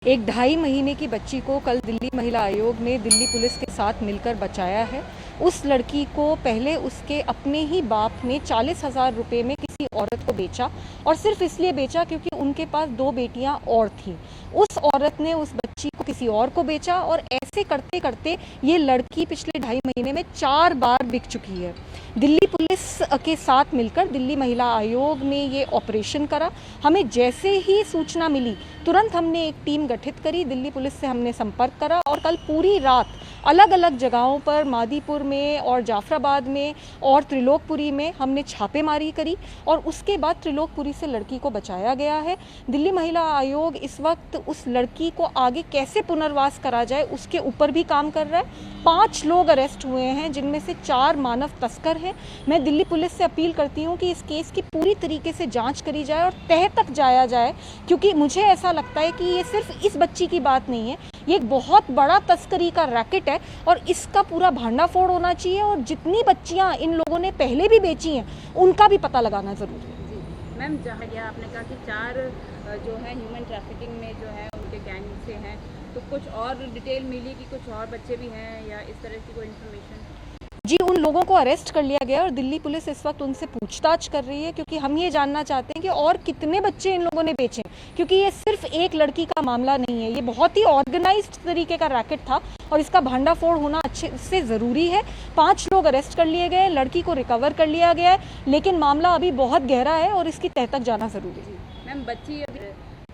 एक 2.5 महीने की बच्ची को कल दिल्ली महिला आयोग ने दिल्ली पुलिस के साथ मिलकर बचाया है। उस लड़की को पहले उसके अपने ही बाप ने 40,000 रुपये में किसी औरत को बेचा और सिर्फ इसलिए बेचा क्योंकि उनके पास 2 बेटियां और थीं। उस औरत ने उस बच्ची को किसी और को बेचा और ऐसे करते करते ये लड़की पिछले 2.5 महीने में 4 बार बिक चुकी है। दिल्ली पुलिस के साथ मिलकर दिल्ली महिला आयोग ने ये ऑपरेशन करा। हमें जैसे ही सूचना मिली तुरंत हमने एक टीम गठित करी, दिल्ली पुलिस से हमने संपर्क करा और कल पूरी रात अलग अलग जगहों पर मादीपुर में और जाफराबाद में और त्रिलोकपुरी में हमने छापेमारी करी और उसके बाद त्रिलोकपुरी से लड़की को बचाया गया है। दिल्ली महिला आयोग इस वक्त उस लड़की को आगे कैसे पुनर्वास करा जाए उसके ऊपर भी काम कर रहा है। 5 लोग अरेस्ट हुए हैं जिनमें से 4 मानव तस्कर हैं। मैं दिल्ली पुलिस से अपील करती हूं कि इस केस की पूरी तरीके से जांच करी जाए और तह तक जाया जाए, क्योंकि मुझे ऐसा लगता है कि ये सिर्फ इस बच्ची की बात नहीं है, ये एक बहुत बड़ा तस्करी का रैकेट है और इसका पूरा भांडाफोड़ होना चाहिए और जितनी बच्चियां इन लोगों ने पहले भी बेची हैं उनका भी पता लगाना जरूरी है। मैम, जहाँ आपने कहा कि 4 जो है ह्यूमन ट्रैफिकिंग में जो है उनके गैंग से हैं, तो कुछ और डिटेल मिली कि कुछ और बच्चे भी हैं या इस तरह की कोई इन्फॉर्मेशन? जी, उन लोगों को अरेस्ट कर लिया गया और दिल्ली पुलिस इस वक्त उनसे पूछताछ कर रही है, क्योंकि हम ये जानना चाहते हैं कि और कितने बच्चे इन लोगों ने बेचे, क्योंकि ये सिर्फ एक लड़की का मामला नहीं है, ये बहुत ही ऑर्गेनाइज्ड तरीके का रैकेट था और इसका भांडाफोड़ होना अच्छे से ज़रूरी है। 5 लोग अरेस्ट कर लिए गए, लड़की को रिकवर कर लिया गया है, लेकिन मामला अभी बहुत गहरा है और इसकी तह तक जाना ज़रूरी है। मैम, बच्ची अभी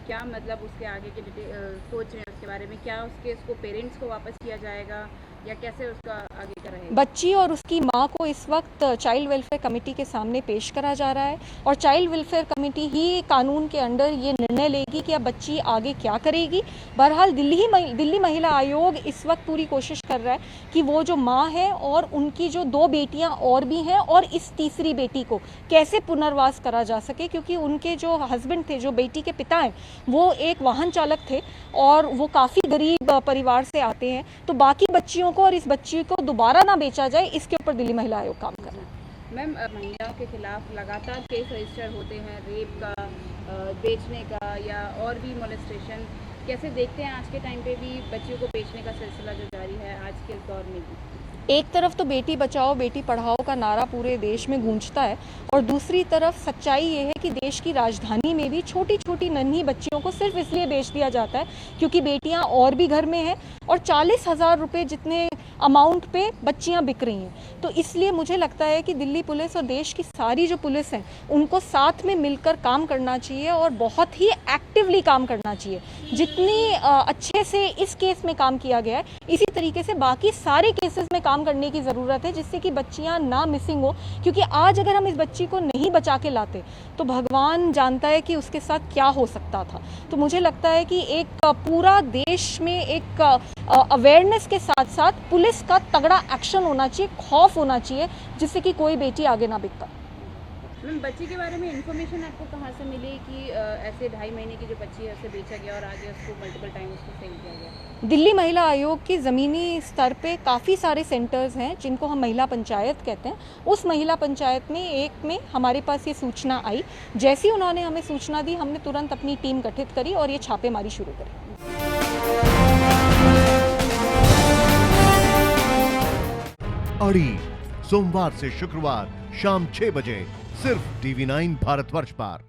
क्या मतलब उसके आगे के सोच रहे हैं उसके बारे में? क्या उसके उसको पेरेंट्स को वापस किया जाएगा या कैसे उसका आगे का रहेगा? बच्ची और उसकी मां को इस वक्त चाइल्ड वेलफेयर कमेटी के सामने पेश करा जा रहा है और चाइल्ड वेलफेयर कमेटी ही कानून के अंडर ये निर्णय लेगी कि अब बच्ची आगे क्या करेगी। बहरहाल दिल्ली महिला आयोग इस वक्त पूरी कोशिश कर रहा है कि वो जो मां है और उनकी जो 2 बेटियां और भी हैं और इस तीसरी बेटी को कैसे पुनर्वास करा जा सके, क्योंकि उनके जो हस्बैंड थे, जो बेटी के पिता हैं, वो एक वाहन चालक थे और वो काफ़ी गरीब परिवार से आते हैं। तो बाकी बच्चियों को और इस बच्ची को दोबारा ना बेचा जाए, इसके ऊपर दिल्ली महिला आयोग काम कर रहा है। मैम, महिलाओं के खिलाफ लगातार केस रजिस्टर होते हैं, रेप का, बेचने का या और भी मोलेस्टेशन। कैसे देखते हैं आज के टाइम पे भी बच्चियों को बेचने का सिलसिला जो जारी है आज के दौर में भी? एक तरफ तो बेटी बचाओ बेटी पढ़ाओ का नारा पूरे देश में गूंजता है और दूसरी तरफ सच्चाई ये है कि देश की राजधानी में भी छोटी छोटी नन्ही बच्चियों को सिर्फ इसलिए बेच दिया जाता है क्योंकि बेटियां और भी घर में हैं और 40,000 रुपये जितने अमाउंट पे बच्चियां बिक रही हैं। तो इसलिए मुझे लगता है कि दिल्ली पुलिस और देश की सारी जो पुलिस है उनको साथ में मिलकर काम करना चाहिए और बहुत ही एक्टिवली काम करना चाहिए। जितनी अच्छे से इस केस में काम किया गया है, इसी तरीके से बाकी सारे केसेस में काम करने की ज़रूरत है, जिससे कि बच्चियां ना मिसिंग हो। क्योंकि आज अगर हम इस बच्ची को नहीं बचा के लाते तो भगवान जानता है कि उसके साथ क्या हो सकता था। तो मुझे लगता है कि एक पूरा देश में एक अवेयरनेस के साथ साथ पुलिस का तगड़ा एक्शन होना चाहिए, खौफ होना चाहिए, जिससे कि कोई बेटी आगे ना बिकता। मैम, बच्ची के बारे में इन्फॉर्मेशन आपको कहाँ से मिली कि ऐसे 2.5 महीने की जो बच्ची है उसे बेचा गया और आगे उसको मल्टीपल टाइम उसको सेल किया गया? दिल्ली महिला आयोग के ज़मीनी स्तर पे काफ़ी सारे सेंटर्स हैं जिनको हम महिला पंचायत कहते हैं। उस महिला पंचायत में एक में हमारे पास ये सूचना आई। जैसी उन्होंने हमें सूचना दी, हमने तुरंत अपनी टीम गठित करी और ये छापेमारी शुरू करी। अड़ी सोमवार से शुक्रवार शाम 6 बजे सिर्फ TV9 भारतवर्ष पर।